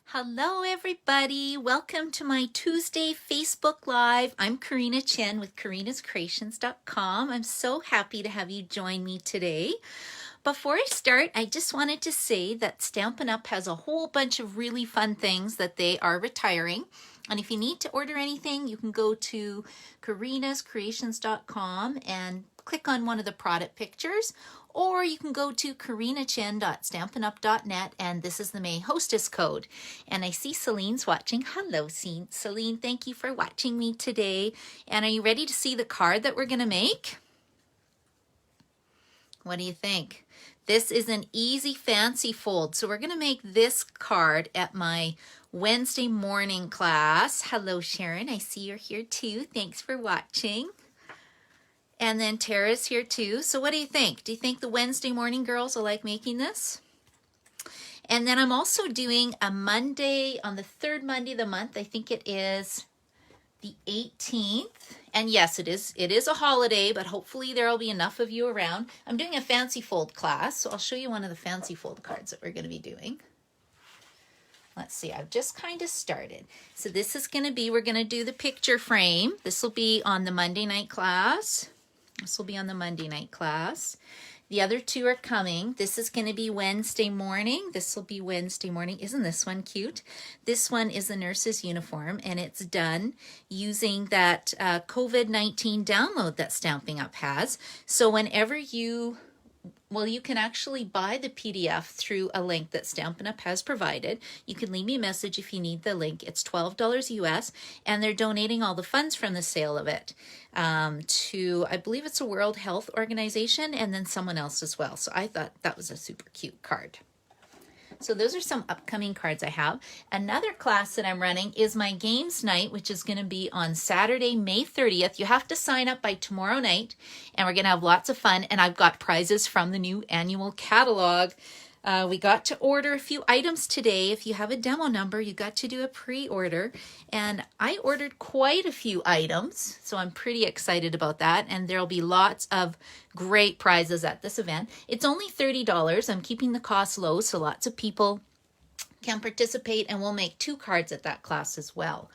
Hello everybody, welcome to my Tuesday Facebook Live. I'm Karina Chen with karinascreations.com. I'm so happy to have you join me today. Before I start, I just wanted to say that Stampin' Up! Has a whole bunch of really fun things that they are retiring. And if you need to order anything, you can go to karinascreations.com and click on one of the product pictures, or you can go to karinachen.stampinup.net, and this is the May hostess code. And I see Celine's watching. Hello, Celine. Thank you for watching me today. And are you ready to see the card that we're going to make? What do you think? This is an easy fancy fold. So we're going to make this card at my Wednesday morning class. Hello, Sharon. I see you're here too. Thanks for watching. And then Tara's here too. So what do you think? Do you think the Wednesday morning girls will like making this? And then I'm also doing a Monday, on the third Monday of the month. I think it is the 18th. And yes, it is a holiday, but hopefully there'll be enough of you around. I'm doing a fancy fold class, so I'll show you one of the fancy fold cards that we're going to be doing. Let's see, I've just kind of started. So this is going to be, we're going to do the picture frame. This will be on the Monday night class. This will be on the Monday night class. The other two are coming. This is going to be Wednesday morning. This will be Wednesday morning. Isn't this one cute? This one is the nurse's uniform, and it's done using that COVID-19 download that Stampin' Up! Has. So whenever you can actually buy the PDF through a link that Stampin' Up! Has provided. You can leave me a message if you need the link. It's $12 US, and they're donating all the funds from the sale of it to, I believe it's a World Health Organization, and then someone else as well. So I thought that was a super cute card. So those are some upcoming cards I have. Another class that I'm running is my games night, which is going to be on Saturday, May 30th. You have to sign up by tomorrow night, and we're going to have lots of fun. And I've got prizes from the new annual catalog. We got to order a few items today. If you have a demo number, you got to do a pre-order. And I ordered quite a few items, so I'm pretty excited about that. And there'll be lots of great prizes at this event. It's only $30. I'm keeping the cost low, so lots of people can participate, and we'll make 2 cards at that class as well.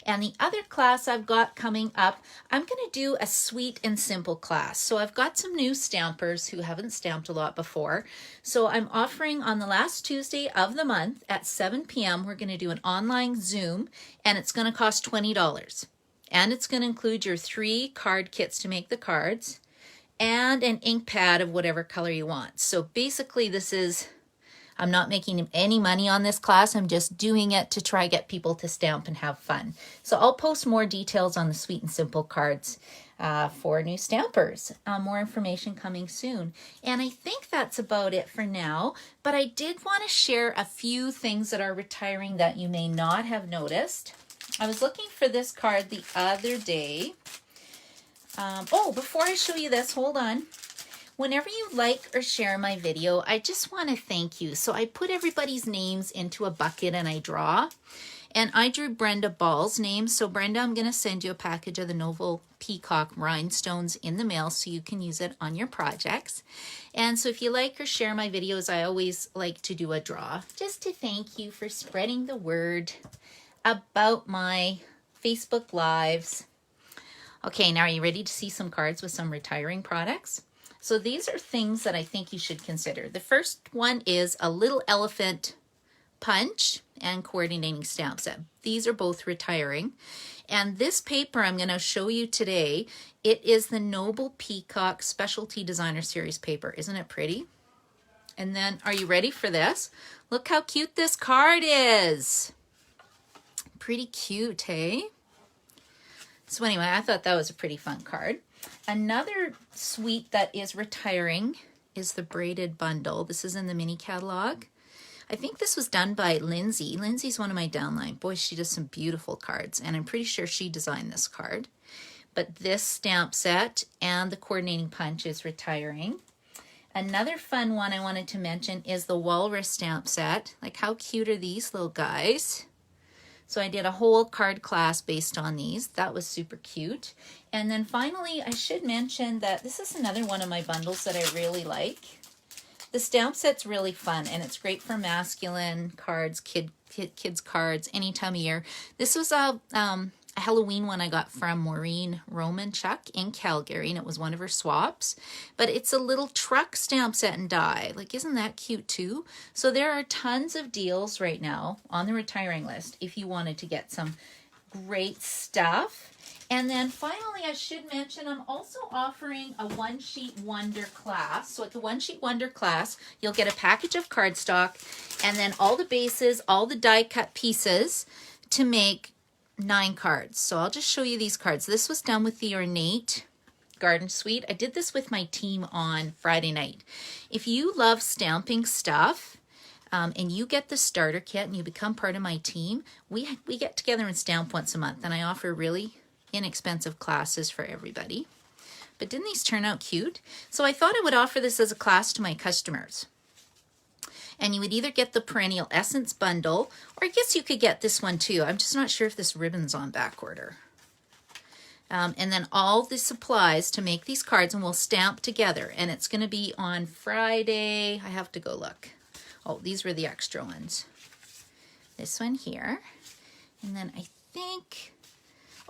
And the other class I've got coming up, I'm going to do a sweet and simple class. So I've got some new stampers who haven't stamped a lot before. So I'm offering on the last Tuesday of the month at 7 p.m. We're going to do an online Zoom, and it's going to cost $20. And it's going to include your 3 card kits to make the cards and an ink pad of whatever color you want. So basically this is, I'm not making any money on this class. I'm just doing it to try get people to stamp and have fun. So I'll post more details on the Sweet and Simple cards for new stampers. More information coming soon. And I think that's about it for now. But I did want to share a few things that are retiring that you may not have noticed. I was looking for this card the other day. Before I show you this, hold on. Whenever you like or share my video, I just want to thank you. So I put everybody's names into a bucket and I draw. And I drew Brenda Ball's name. So Brenda, I'm going to send you a package of the Novel Peacock rhinestones in the mail so you can use it on your projects. And so if you like or share my videos, I always like to do a draw just to thank you for spreading the word about my Facebook Lives. Okay, now are you ready to see some cards with some retiring products? So these are things that I think you should consider. The first one is a little elephant punch and coordinating stamp set. These are both retiring. And this paper I'm going to show you today, it is the Noble Peacock Specialty Designer Series paper. Isn't it pretty? And then, are you ready for this? Look how cute this card is. Pretty cute, hey? So anyway, I thought that was a pretty fun card. Another suite that is retiring is the braided bundle. This is in the mini catalog. I think this was done by Lindsay. Lindsay's one of my downline. Boy, she does some beautiful cards, and I'm pretty sure she designed this card. But this stamp set and the coordinating punch is retiring. Another fun one I wanted to mention is the walrus stamp set. Like, how cute are these little guys? So I did a whole card class based on these. That was super cute. And then finally, I should mention that this is another one of my bundles that I really like. The stamp set's really fun, and it's great for masculine cards, kids cards, any time of year. This was a Halloween one I got from Maureen Romanchuk in Calgary, and it was one of her swaps. But it's a little truck stamp set and die. Like, isn't that cute too? So there are tons of deals right now on the retiring list if you wanted to get some great stuff. And then finally, I should mention, I'm also offering a One Sheet Wonder class. So at the One Sheet Wonder class, you'll get a package of cardstock and then all the bases, all the die cut pieces to make 9 cards. So I'll just show you these cards. This was done with the Ornate Garden Suite. I did this with my team on Friday night. If you love stamping stuff, and you get the starter kit and you become part of my team, we get together and stamp once a month, and I offer really inexpensive classes for everybody. But didn't these turn out cute? So I thought I would offer this as a class to my customers. And you would either get the Perennial Essence bundle, or I guess you could get this one too. I'm just not sure if this ribbon's on back order. And then all the supplies to make these cards, and we'll stamp together. And it's going to be on Friday. I have to go look. Oh, these were the extra ones. This one here. And then I think,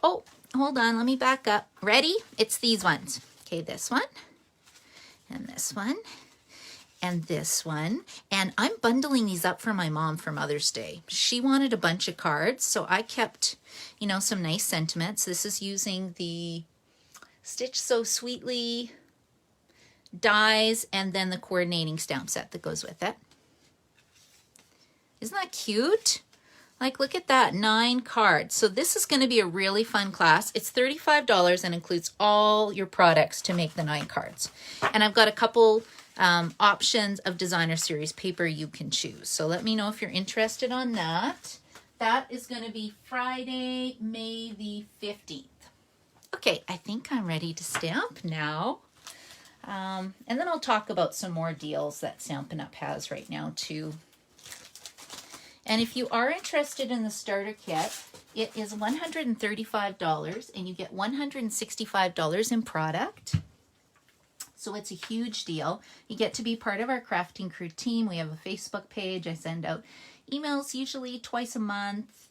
oh, hold on, let me back up. Ready? It's these ones. Okay, this one, and this one, and this one. And I'm bundling these up for my mom for Mother's Day. She wanted a bunch of cards, so I kept, you know, some nice sentiments. This is using the Stitch So Sweetly dies and then the coordinating stamp set that goes with it. Isn't that cute? Like, look at that, 9 cards. So this is going to be a really fun class. It's $35 and includes all your products to make the 9 cards. And I've got a couple options of designer series paper you can choose. So let me know if you're interested on that. That is going to be Friday, May the 15th. Okay, I think I'm ready to stamp now. And then I'll talk about some more deals that Stampin' Up! Has right now too. And if you are interested in the starter kit, it is $135 and you get $165 in product. So it's a huge deal. You get to be part of our crafting crew team. We have a Facebook page. I send out emails usually twice a month.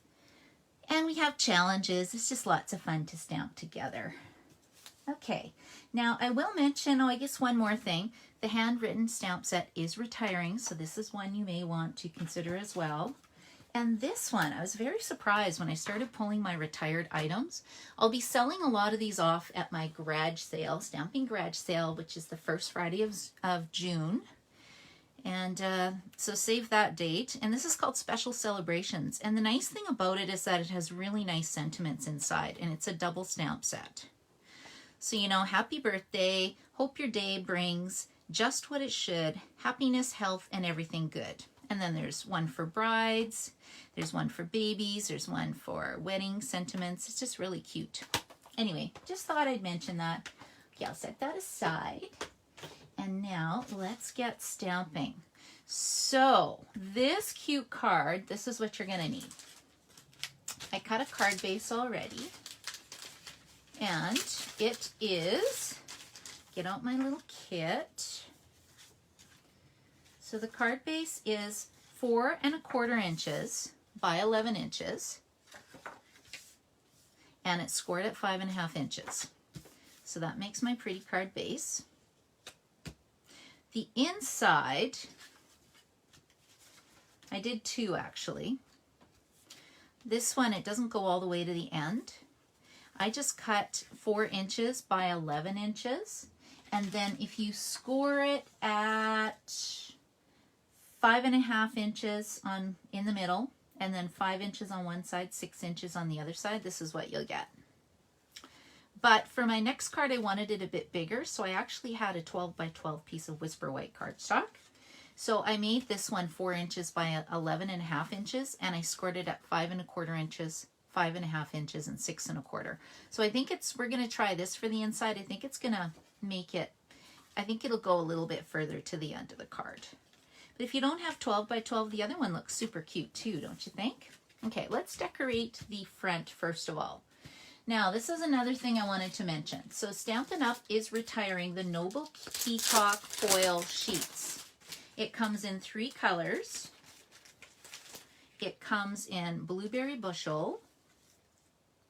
And we have challenges. It's just lots of fun to stamp together. Okay, now I will mention, I guess one more thing. The handwritten stamp set is retiring, so this is one you may want to consider as well. And this one, I was very surprised when I started pulling my retired items. I'll be selling a lot of these off at my garage sale, Stamping Garage Sale, which is the first Friday of June. And so save that date. And this is called Special Celebrations. And the nice thing about it is that it has really nice sentiments inside, and it's a double stamp set. So, you know, happy birthday. Hope your day brings just what it should. Happiness, health, and everything good. And then there's one for brides. There's one for babies. There's one for wedding sentiments. It's just really cute. Anyway, just thought I'd mention that. Okay, I'll set that aside. And now let's get stamping. So this cute card, this is what you're going to need. I cut a card base already. And it is, get out my little kit. So the card base is 4 1/4 inches by 11 inches. And it's scored at 5 1/2 inches. So that makes my pretty card base. The inside, I did 2 actually. This one, it doesn't go all the way to the end. I just cut 4 inches by 11 inches. And then if you score it at 5 1/2 inches in the middle, and then 5 inches on one side, 6 inches on the other side, this is what you'll get. But for my next card, I wanted it a bit bigger, so I actually had a 12 by 12 piece of Whisper White cardstock. So I made this one 4 inches by 11 1/2 inches, and I scored it at 5 1/4 inches, 5 1/2 inches, and 6 1/4. So I think we're going to try this for the inside. I think it's going to make it, I think it'll go a little bit further to the end of the card. But if you don't have 12 by 12, the other one looks super cute too, don't you think? Okay, let's decorate the front first of all. Now, this is another thing I wanted to mention. So Stampin' Up! Is retiring the Noble Peacock foil sheets. It comes in 3 colors. It comes in Blueberry Bushel,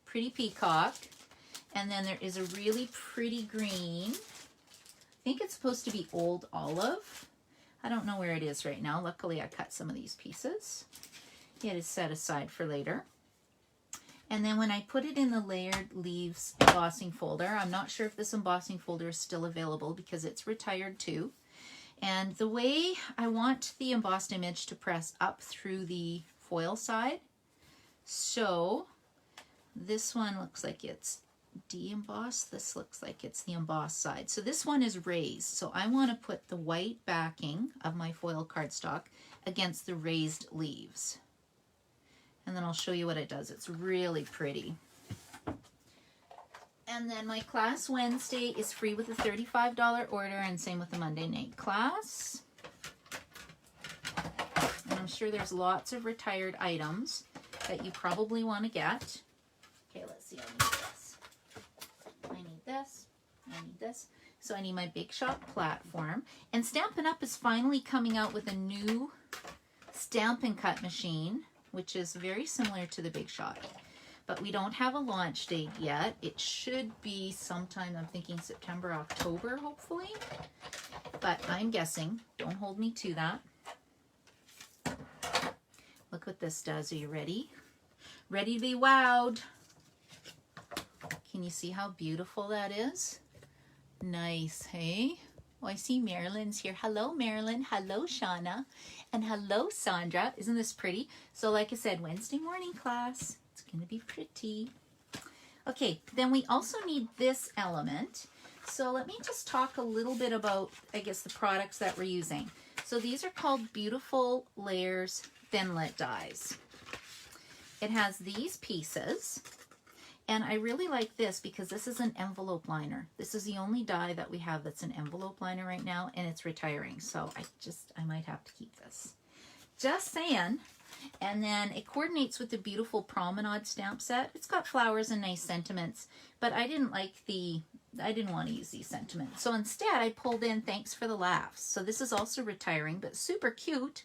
Pretty Peacock, and then there is a really pretty green. I think it's supposed to be Old Olive. I don't know where it is right now. Luckily, I cut some of these pieces. It is set aside for later. And then when I put it in the Layered Leaves embossing folder, I'm not sure if this embossing folder is still available because it's retired too. And the way I want the embossed image to press up through the foil side. So this one looks like it's de-embossed. This looks like it's the embossed side. So this one is raised. So I want to put the white backing of my foil cardstock against the raised leaves. And then I'll show you what it does. It's really pretty. And then my class Wednesday is free with a $35 order, and same with the Monday night class. And I'm sure there's lots of retired items that you probably want to get. Okay, let's see. I need this. I need this. So I need my Big Shot platform. And Stampin' Up! Is finally coming out with a new Stampin' Cut machine, which is very similar to the Big Shot. But we don't have a launch date yet. It should be sometime, I'm thinking September, October, hopefully. But I'm guessing. Don't hold me to that. Look what this does. Are you ready? Ready to be wowed. Can you see how beautiful that is? Nice, hey? Oh, I see Marilyn's here. Hello, Marilyn. Hello, Shauna. And hello, Sandra. Isn't this pretty? So like I said, Wednesday morning class. It's going to be pretty. Okay, then we also need this element. So let me just talk a little bit about, I guess, the products that we're using. So these are called Beautiful Layers Thinlit dies. It has these pieces. And I really like this because this is an envelope liner. This is the only die that we have that's an envelope liner right now, and it's retiring. So I might have to keep this. Just saying. And then it coordinates with the Beautiful Promenade stamp set. It's got flowers and nice sentiments, but I didn't want to use these sentiments. So instead I pulled in Thanks for the Laughs. So this is also retiring, but super cute.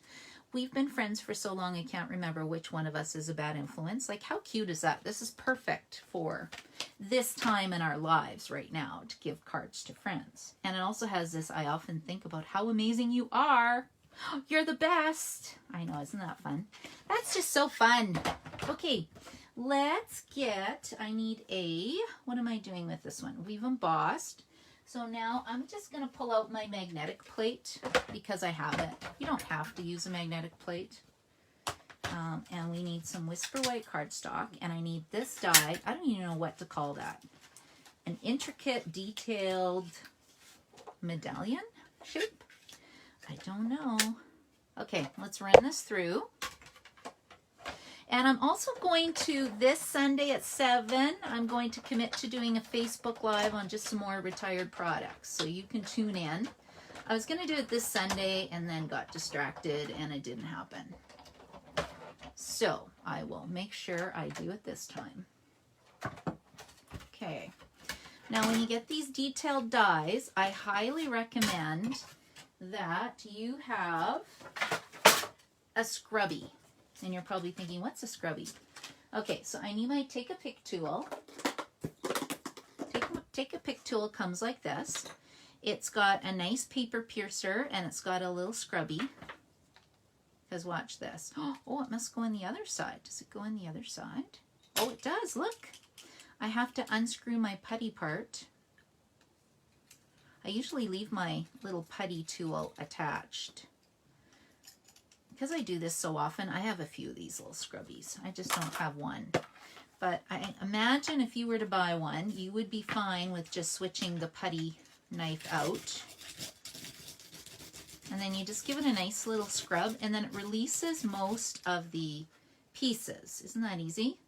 We've been friends for so long I can't remember which one of us is a bad influence. Like, how cute is that? This is perfect for this time in our lives right now to give cards to friends. And it also has this, I often think about how amazing you are. You're the best. I know, isn't that fun? That's just so fun. Okay, let's get, I need a, what am I doing with this one? We've embossed. So now I'm just going to pull out my magnetic plate because I have it. You don't have to use a magnetic plate. And we need some Whisper White cardstock. And I need this die. I don't even know what to call that. An intricate, detailed medallion shape? I don't know. Okay, let's run this through. And I'm also going to, this Sunday at 7, I'm going to commit to doing a Facebook Live on just some more retired products. So you can tune in. I was going to do it this Sunday and then got distracted and it didn't happen. So I will make sure I do it this time. Okay. Now when you get these detailed dies, I highly recommend that you have a scrubby. And you're probably thinking, what's a scrubby? Okay, so I need my Take a Pick tool. Take a Pick tool comes like this. It's got a nice paper piercer and it's got a little scrubby. Because watch this. Oh, it must go on the other side. Does it go on the other side? Oh, it does. Look. I have to unscrew my putty part. I usually leave my little putty tool attached. Because I do this so often, I have a few of these little scrubbies. I just don't have one. But I imagine if you were to buy one, you would be fine with just switching the putty knife out. And then you just give it a nice little scrub, and then it releases most of the pieces. Isn't that easy?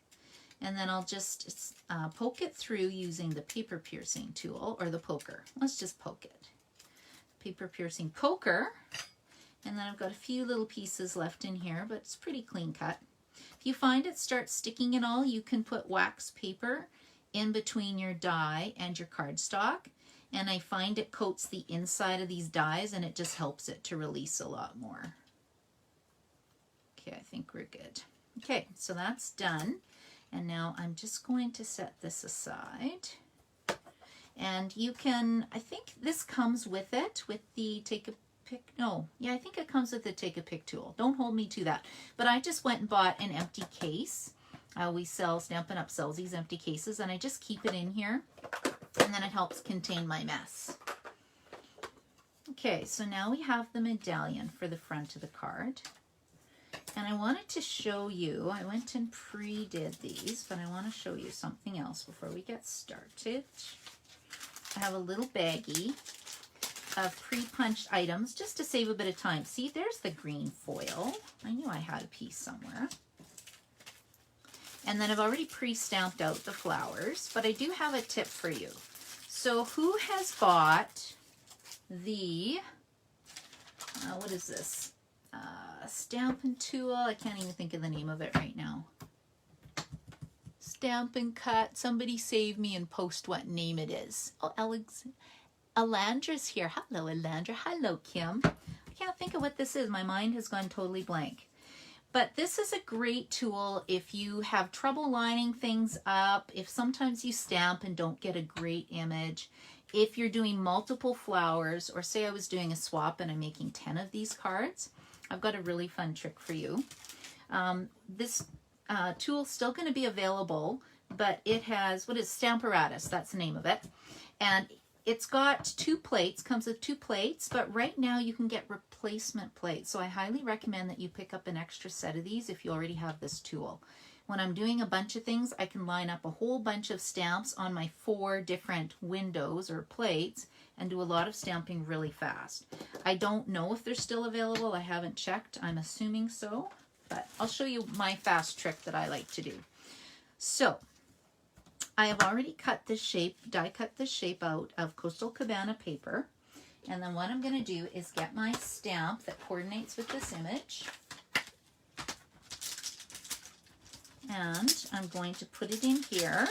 And then I'll just poke it through using the paper piercing tool, or the poker. Let's just poke it. Paper piercing poker. And then I've got a few little pieces left in here, but it's pretty clean cut. If you find it starts sticking at all, you can put wax paper in between your die and your cardstock. and I find it coats the inside of these dies and it just helps it to release a lot more. Okay, I think we're good. Okay, so that's done. And now I'm just going to set this aside. And you can, I think this comes with it, with the take a pick, no, yeah, I think it comes with the take a pick tool. Don't hold me to that. But I just went and bought an empty case. We sell, Stampin' Up! Sells these empty cases, and I just keep it in here, and then it helps contain my mess. Okay, so now we have the medallion for the front of the card. And I wanted to show you, I went and pre-did these, but I want to show you something else before we get started. I have a little baggie of pre-punched items just to save a bit of time. See, there's the green foil. I knew I had a piece somewhere. And then I've already pre-stamped out the flowers, but I do have a tip for you. So who has bought the, what is this? Stampin' tool. I can't even think of the name of it right now. Stampin' Cut. Somebody save me and post what name it is. Oh, Alandra's here. Hello, Alandra. Hello, Kim. I can't think of what this is. My mind has gone totally blank. But this is a great tool if you have trouble lining things up, if sometimes you stamp and don't get a great image, if you're doing multiple flowers, or say I was doing a swap and I'm making 10 of these cards. I've got a really fun trick for you. This tool's still going to be available, but it has, what is Stamparatus? That's the name of it. And it's got 2 plates, comes with 2 plates, but right now you can get replacement plates. So I highly recommend that you pick up an extra set of these if you already have this tool. When I'm doing a bunch of things, I can line up a whole bunch of stamps on my 4 different windows or plates and do a lot of stamping really fast. I don't know if they're still available. I haven't checked. I'm assuming so, but I'll show you my fast trick that I like to do. So I have already cut this shape, die cut this shape out of Coastal Cabana paper. And then what I'm going to do is get my stamp that coordinates with this image. And I'm going to put it in here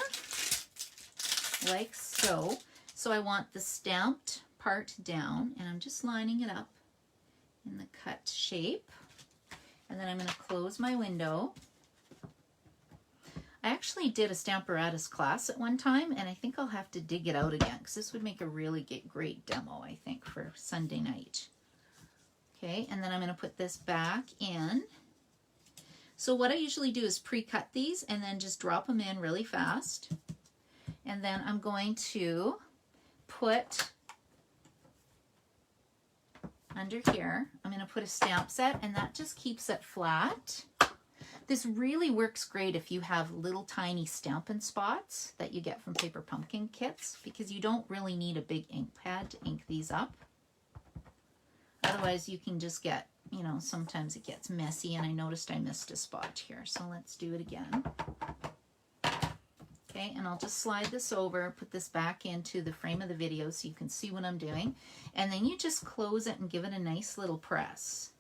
like so. So I want the stamped part down, and I'm just lining it up in the cut shape. And then I'm going to close my window. I actually did a Stamparatus class at one time, and I think I'll have to dig it out again because this would make a really great demo, I think, for Sunday night. Okay, and then I'm going to put this back in. So what I usually do is pre-cut these and then just drop them in really fast. And then I'm going to put under here, I'm going to put a stamp set, and that just keeps it flat. This really works great if you have little tiny Stampin' spots that you get from Paper Pumpkin kits, because you don't really need a big ink pad to ink these up. Otherwise you can just get, you know, sometimes it gets messy, and I noticed I missed a spot here. So let's do it again. Okay, and I'll just slide this over, put this back into the frame of the video so you can see what I'm doing. And then you just close it and give it a nice little press.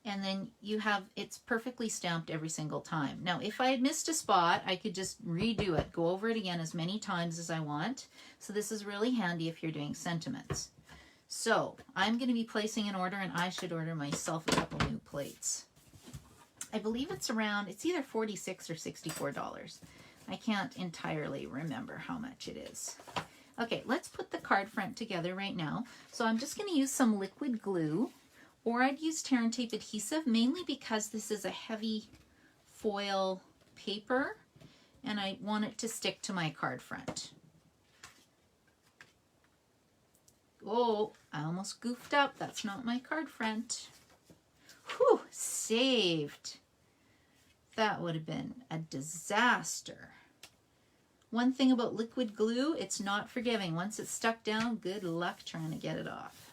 And then you have, it's perfectly stamped every single time. Now, if I had missed a spot, I could just redo it, go over it again as many times as I want. So this is really handy if you're doing sentiments. So I'm going to be placing an order, and I should order myself a couple new plates. I believe it's around, it's either $46 or $64. I can't entirely remember how much it is. Okay, let's put the card front together right now. So I'm just going to use some liquid glue, or I'd use tear and tape adhesive, mainly because this is a heavy foil paper and I want it to stick to my card front. Oh, I almost goofed up. That's not my card front. Whew, saved. That would have been a disaster. One thing about liquid glue, it's not forgiving. Once it's stuck down, good luck trying to get it off.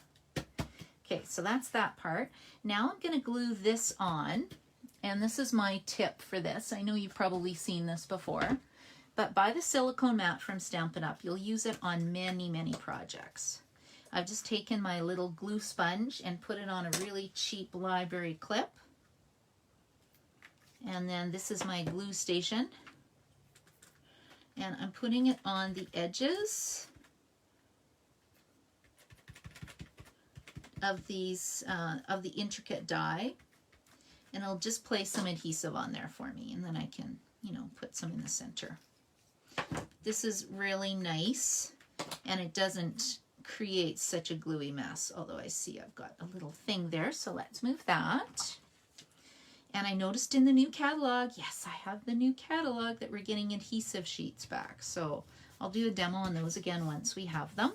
Okay, so that's that part. Now I'm going to glue this on, and this is my tip for this. I know you've probably seen this before, but buy the silicone mat from Stampin' Up. You'll use it on many, many projects. I've just taken my little glue sponge and put it on a really cheap library clip. And then this is my glue station. And I'm putting it on the edges of these, of the intricate die, and it'll just place some adhesive on there for me, and then I can, you know, put some in the center. This is really nice, and it doesn't create such a gluey mess, although I see I've got a little thing there, so let's move that. And I noticed in the new catalog, yes, I have the new catalog, that we're getting adhesive sheets back. So I'll do a demo on those again once we have them.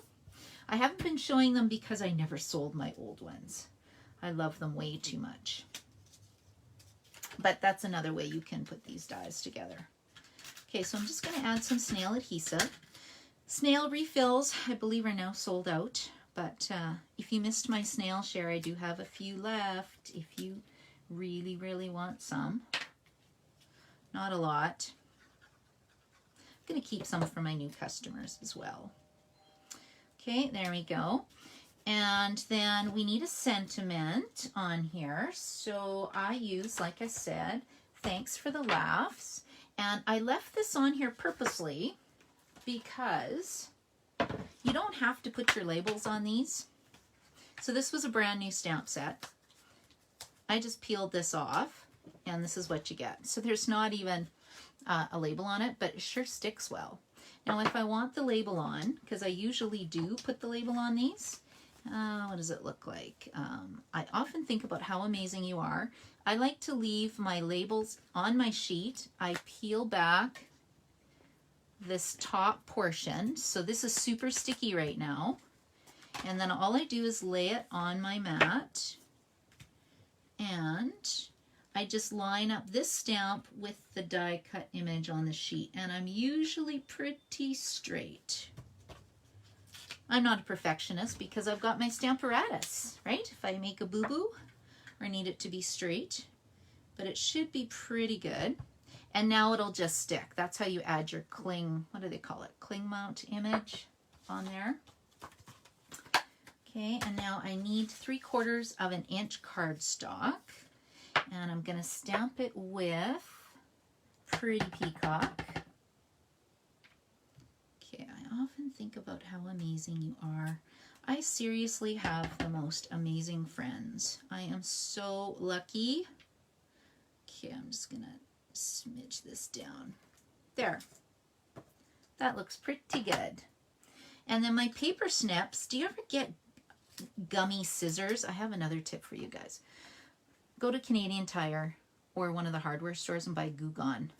I haven't been showing them because I never sold my old ones. I love them way too much. But that's another way you can put these dies together. Okay, so I'm just going to add some snail adhesive. Snail refills, I believe, are now sold out. But if you missed my snail share, I do have a few left if you really, really want some. Not a lot. I'm going to keep some for my new customers as well. Okay, there we go. And then we need a sentiment on here. So I use, like I said, thanks for the laughs. And I left this on here purposely because you don't have to put your labels on these. So this was a brand new stamp set. I just peeled this off, and this is what you get. So there's not even a label on it, but it sure sticks well. Now if I want the label on, because I usually do put the label on these, what does it look like? I often think about how amazing you are. I like to leave my labels on my sheet. I peel back this top portion. So this is super sticky right now. And then all I do is lay it on my mat. And I just line up this stamp with the die cut image on the sheet. And I'm usually pretty straight. I'm not a perfectionist because I've got my Stamparatus, right? If I make a boo-boo or need it to be straight, but it should be pretty good. And now it'll just stick. That's how you add your cling, what do they call it? Cling mount image on there. Okay, and now I need 3/4 of an inch cardstock, and I'm gonna stamp it with Pretty Peacock. Okay, I often think about how amazing you are. I seriously have the most amazing friends. I am so lucky. Okay, I'm just gonna smidge this down. There. That looks pretty good. And then my paper snips, do you ever get gummy scissors? I have another tip for you guys. Go to Canadian Tire or one of the hardware stores and buy Goo Gone.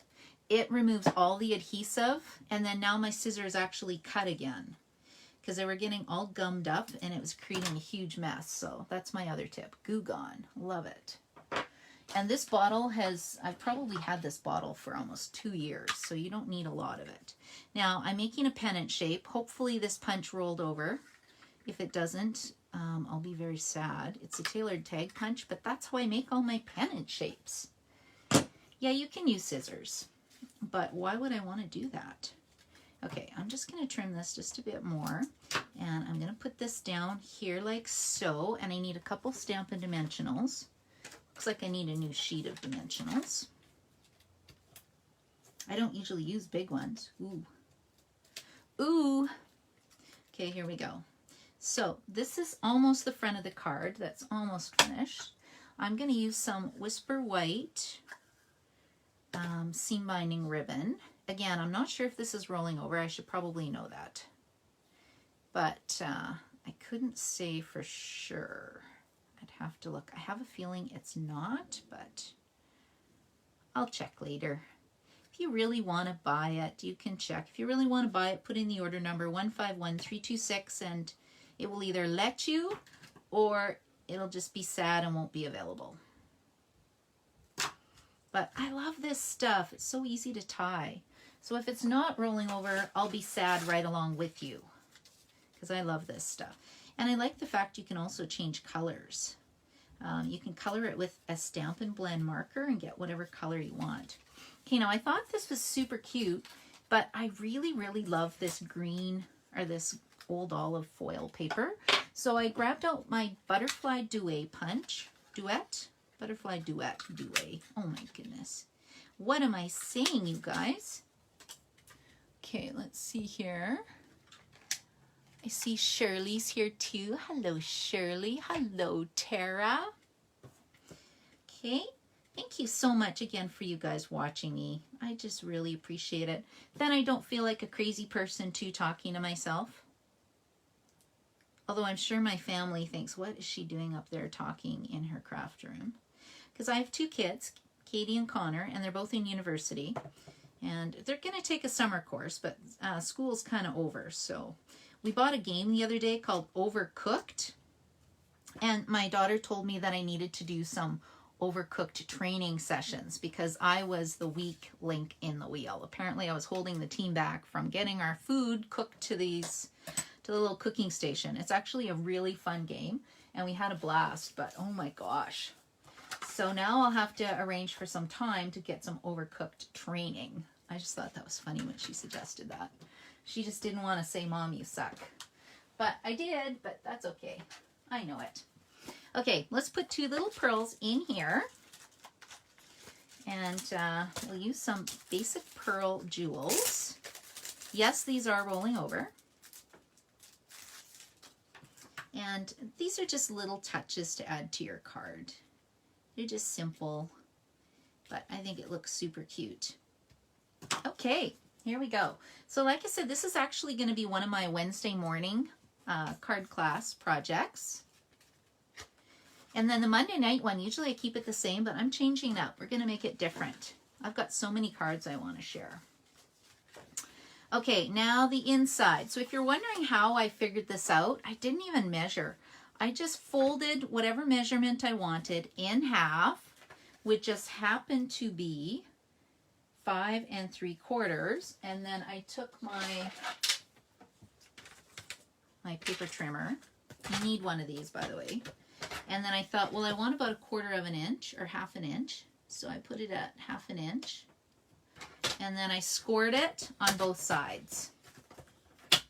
It removes all the adhesive, and then now my scissors actually cut again because they were getting all gummed up and it was creating a huge mess. So that's my other tip. Goo Gone. Love it. And this bottle has, I've probably had this bottle for almost 2 years, so you don't need a lot of it. Now I'm making a pennant shape. Hopefully this punch rolled over. If it doesn't, I'll be very sad. It's a tailored tag punch, but that's how I make all my pennant shapes. Yeah, you can use scissors, but why would I want to do that? Okay, I'm just going to trim this just a bit more, and I'm going to put this down here like so, and I need a couple Stampin' Dimensionals. Looks like I need a new sheet of dimensionals. I don't usually use big ones. Ooh. Ooh. Okay, here we go. So this is almost the front of the card. That's almost finished. I'm going to use some Whisper White seam binding ribbon. Again, I'm not sure if this is rolling over. I should probably know that. But I couldn't say for sure. I'd have to look. I have a feeling it's not, but I'll check later. If you really want to buy it, you can check. If you really want to buy it, put in the order number 151326 and it will either let you or it'll just be sad and won't be available. But I love this stuff. It's so easy to tie. So if it's not rolling over, I'll be sad right along with you because I love this stuff. And I like the fact you can also change colors. You can color it with a Stampin' Blend marker and get whatever color you want. Okay, now I thought this was super cute, but I really, really love this green or this old olive foil paper. So I grabbed out my Butterfly Duet punch. Butterfly Duet. Oh my goodness. What am I saying, you guys? Okay, let's see here. I see Shirley's here too. Hello, Shirley. Hello, Tara. Okay. Thank you so much again for you guys watching me. I just really appreciate it. Then I don't feel like a crazy person too talking to myself. Although I'm sure my family thinks, what is she doing up there talking in her craft room? Because I have two kids, Katie and Connor, and they're both in university. And they're going to take a summer course, but school's kind of over. So we bought a game the other day called Overcooked. And my daughter told me that I needed to do some Overcooked training sessions because I was the weak link in the wheel. Apparently I was holding the team back from getting our food cooked to the little cooking station. It's actually a really fun game and we had a blast, but oh my gosh. So now I'll have to arrange for some time to get some Overcooked training. I just thought that was funny when she suggested that. She just didn't want to say, Mom, you suck. But I did, but that's okay. I know it. Okay, let's put two little pearls in here. And we'll use some basic pearl jewels. Yes, these are rolling over. And these are just little touches to add to your card. They're just simple, but I think it looks super cute. Okay, here we go. So like I said, this is actually going to be one of my Wednesday morning card class projects. And then the Monday night one, usually I keep it the same, but I'm changing it up. We're going to make it different. I've got so many cards I want to share. Okay, now the inside. So if you're wondering how I figured this out, I didn't even measure. I just folded whatever measurement I wanted in half, which just happened to be 5 3/4. And then I took my paper trimmer. You need one of these, by the way. And then I thought, well, I want about 1/4 inch or 1/2 inch. So I put it at 1/2 inch. And then I scored it on both sides.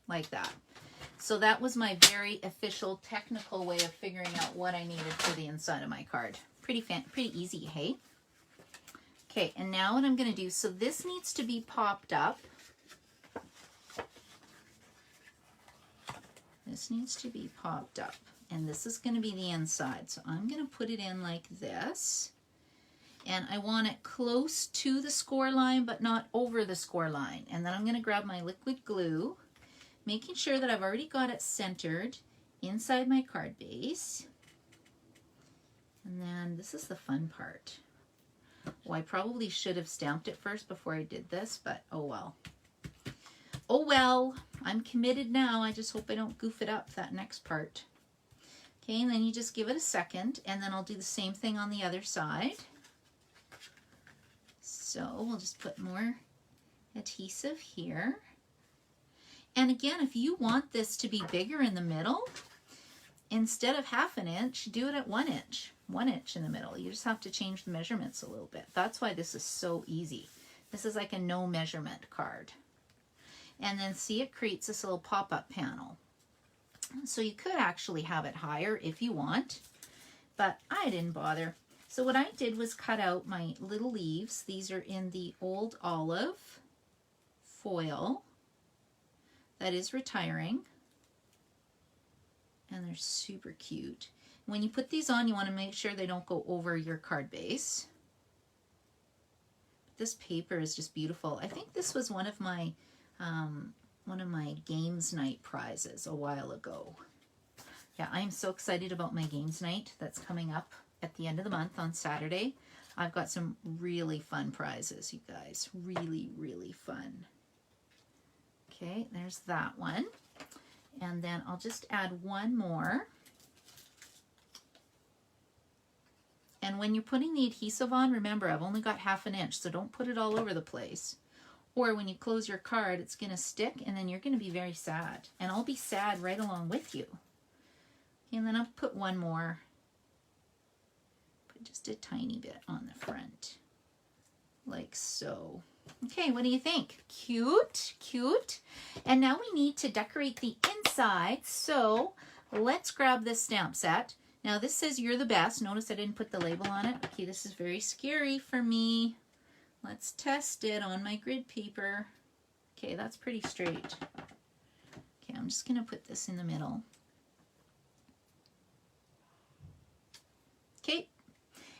Like that. So that was my very official technical way of figuring out what I needed for the inside of my card. Pretty easy, hey? Okay, and now what I'm going to do, so this needs to be popped up. This needs to be popped up. And this is going to be the inside. So I'm going to put it in like this. And I want it close to the score line, but not over the score line. And then I'm going to grab my liquid glue, making sure that I've already got it centered inside my card base. And then this is the fun part. Well, I probably should have stamped it first before I did this, but oh well. Oh well, I'm committed now. I just hope I don't goof it up, that next part. Okay, and then you just give it a second, and then I'll do the same thing on the other side. So we'll just put more adhesive here. And again, if you want this to be bigger in the middle, instead of 1/2 inch, do it at 1 inch. 1 inch in the middle. You just have to change the measurements a little bit. That's why this is so easy. This is like a no measurement card. And then see, it creates this little pop-up panel. So you could actually have it higher if you want, but I didn't bother. So what I did was cut out my little leaves. These are in the old olive foil that is retiring, and they're super cute. When you put these on, you want to make sure they don't go over your card base. This paper is just beautiful. I think this was one of my games night prizes a while ago. Yeah, I'm so excited about my games night that's coming up at the end of the month on Saturday. I've got some really fun prizes, you guys. Really, really fun. Okay, there's that one. And then I'll just add one more. And when you're putting the adhesive on, remember, I've only got 1/2 inch, so don't put it all over the place. Or when you close your card, it's going to stick, and then you're going to be very sad. And I'll be sad right along with you. And then I'll put one more. Put just a tiny bit on the front. Like so. Okay, what do you think? Cute, cute. And now we need to decorate the inside. So let's grab this stamp set. Now this says "You're the best." Notice I didn't put the label on it. Okay, this is very scary for me. Let's test it on my grid paper. Okay, that's pretty straight. Okay, I'm just going to put this in the middle. Okay,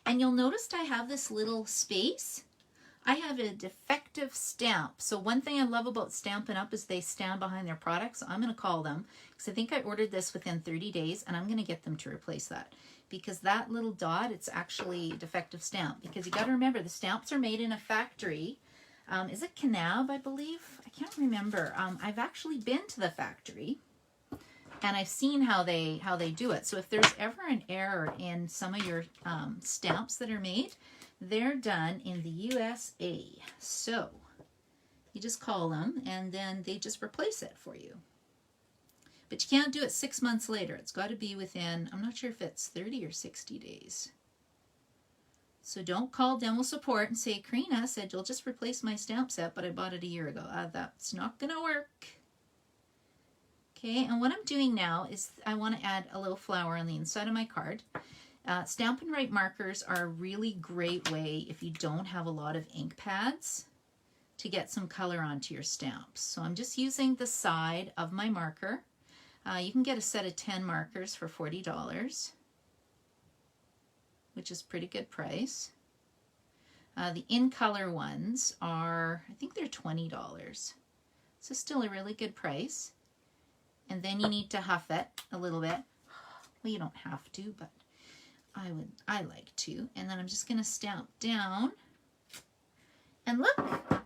and you'll notice I have this little space. I have a defective stamp. So one thing I love about Stampin' Up! Is they stand behind their products. So I'm going to call them because I think I ordered this within 30 days and I'm going to get them to replace that. Because that little dot, it's actually a defective stamp. Because you got to remember, the stamps are made in a factory. Is it Canab, I believe? I can't remember. I've actually been to the factory. And I've seen how they do it. So if there's ever an error in some of your stamps that are made, they're done in the USA. So you just call them and then they just replace it for you. But you can't do it 6 months later. It's got to be within, I'm not sure if it's 30 or 60 days. So don't call demo support and say, Karina said you'll just replace my stamp set, but I bought it a year ago. That's not going to work. Okay, and what I'm doing now is I want to add a little flower on the inside of my card. Stampin' Write markers are a really great way if you don't have a lot of ink pads to get some color onto your stamps. So I'm just using the side of my marker. You can get a set of 10 markers for $40, which is pretty good price. The in-color ones are, I think they're $20. So still a really good price. And then you need to huff it a little bit. Well, you don't have to, but I like to. And then I'm just going to stamp down. And look,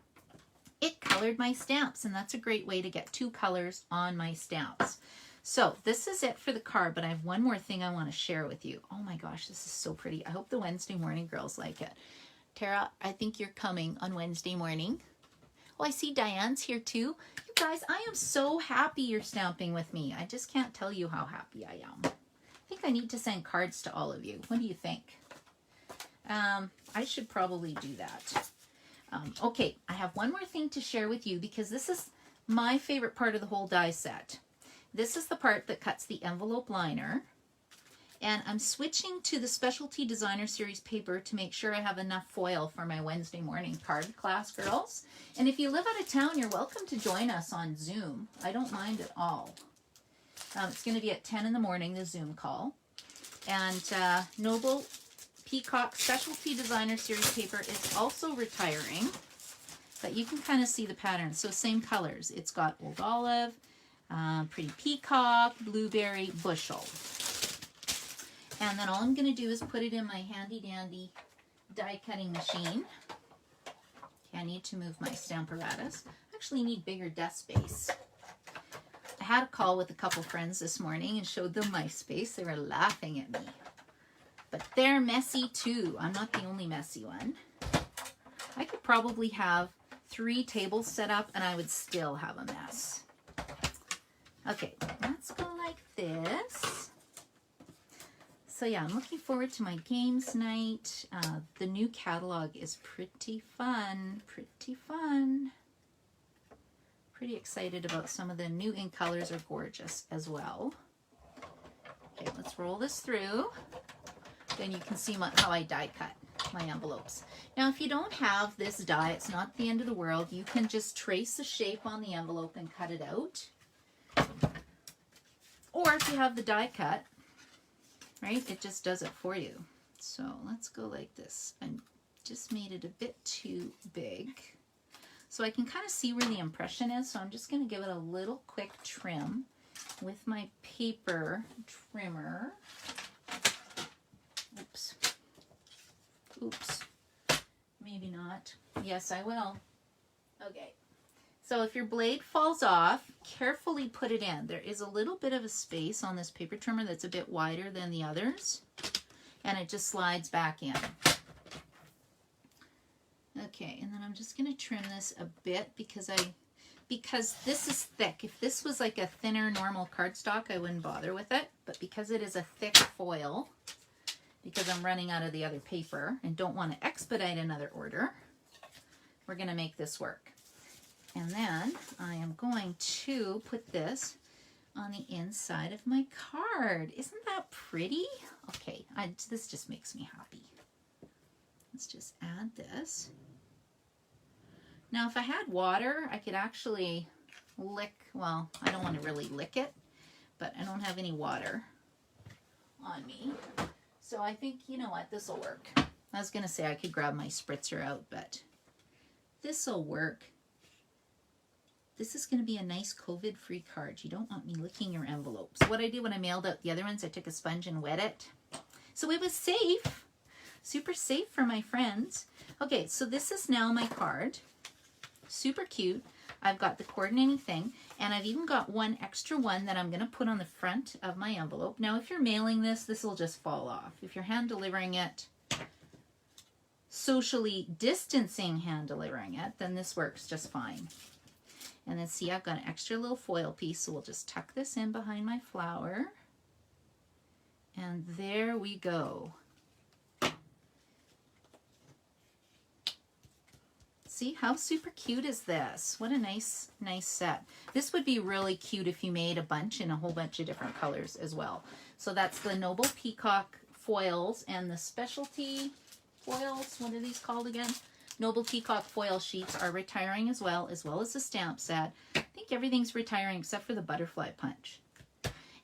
it colored my stamps. And that's a great way to get 2 colors on my stamps. So this is it for the card, but I have one more thing I want to share with you. Oh my gosh, this is so pretty. I hope the Wednesday morning girls like it. Tara, I think you're coming on Wednesday morning. Oh, I see Diane's here too. You guys, I am so happy you're stamping with me. I just can't tell you how happy I am. I think I need to send cards to all of you. What do you think? I should probably do that. Okay, I have one more thing to share with you because this is my favorite part of the whole die set. This is the part that cuts the envelope liner. And I'm switching to the Specialty Designer Series paper to make sure I have enough foil for my Wednesday morning card class, girls. And if you live out of town, you're welcome to join us on Zoom. I don't mind at all. It's going to be at 10 in the morning, the Zoom call. And Noble Peacock Specialty Designer Series paper is also retiring. But you can kind of see the pattern. So same colors. It's got Old Olive, Pretty Peacock, Blueberry, Bushel. And then all I'm going to do is put it in my handy dandy die cutting machine. Okay, I need to move my Stamparatus. I actually need bigger desk space. I had a call with a couple friends this morning and showed them my space. They were laughing at me. But they're messy too. I'm not the only messy one. I could probably have 3 tables set up and I would still have a mess. Okay, let's go like this. So yeah, I'm looking forward to my games night. The new catalog is pretty fun, pretty fun. Pretty excited about some of the new ink colors are gorgeous as well. Okay, let's roll this through. Then you can see how I die cut my envelopes. Now, if you don't have this die, it's not the end of the world. You can just trace the shape on the envelope and cut it out. Or if you have the die cut, right, it just does it for you. So let's go like this. I just made it a bit too big. So I can kind of see where the impression is. So I'm just going to give it a little quick trim with my paper trimmer. Oops. Oops. Maybe not. Yes, I will. Okay. So if your blade falls off, carefully put it in. There is a little bit of a space on this paper trimmer that's a bit wider than the others, and it just slides back in. Okay, and then I'm just going to trim this a bit because this is thick. If this was like a thinner normal cardstock, I wouldn't bother with it, but because it is a thick foil, because I'm running out of the other paper and don't want to expedite another order, we're going to make this work. And then I am going to put this on the inside of my card. Isn't that pretty? Okay, this just makes me happy. Let's just add this. Now, if I had water, I could actually lick, well, I don't want to really lick it, but I don't have any water on me. So I think, you know what, this will work. I was going to say I could grab my spritzer out, but this will work. This is going to be a nice COVID-free card. You don't want me licking your envelopes. What I did when I mailed out the other ones, I took a sponge and wet it. So it was safe. Super safe for my friends. Okay, so this is now my card. Super cute. I've got the coordinating thing, and I've even got one extra one that I'm going to put on the front of my envelope. Now, if you're mailing this, this will just fall off. If you're hand delivering it, socially distancing hand delivering it, then this works just fine. And then see, I've got an extra little foil piece, so we'll just tuck this in behind my flower. And there we go. See, how super cute is this? What a nice set. This would be really cute if you made a bunch in a whole bunch of different colors as well. So that's the Noble Peacock foils and the specialty foils. What are these called again? Noble Peacock foil sheets are retiring as well as the stamp set. I think everything's retiring except for the butterfly punch.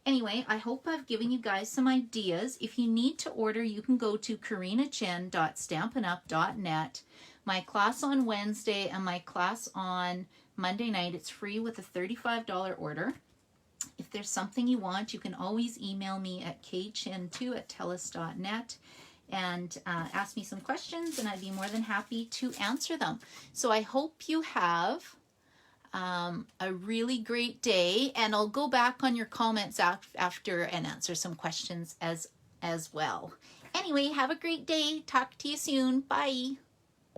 Anyway, I hope I've given you guys some ideas. If you need to order, you can go to karinachin.stampinup.net. My class on Wednesday and my class on Monday night, it's free with a $35 order. If there's something you want, you can always email me at kchin2@telus.net and ask me some questions, and I'd be more than happy to answer them. So I hope you have a really great day, and I'll go back on your comments after and answer some questions as well. Anyway, have a great day. Talk to you soon. Bye.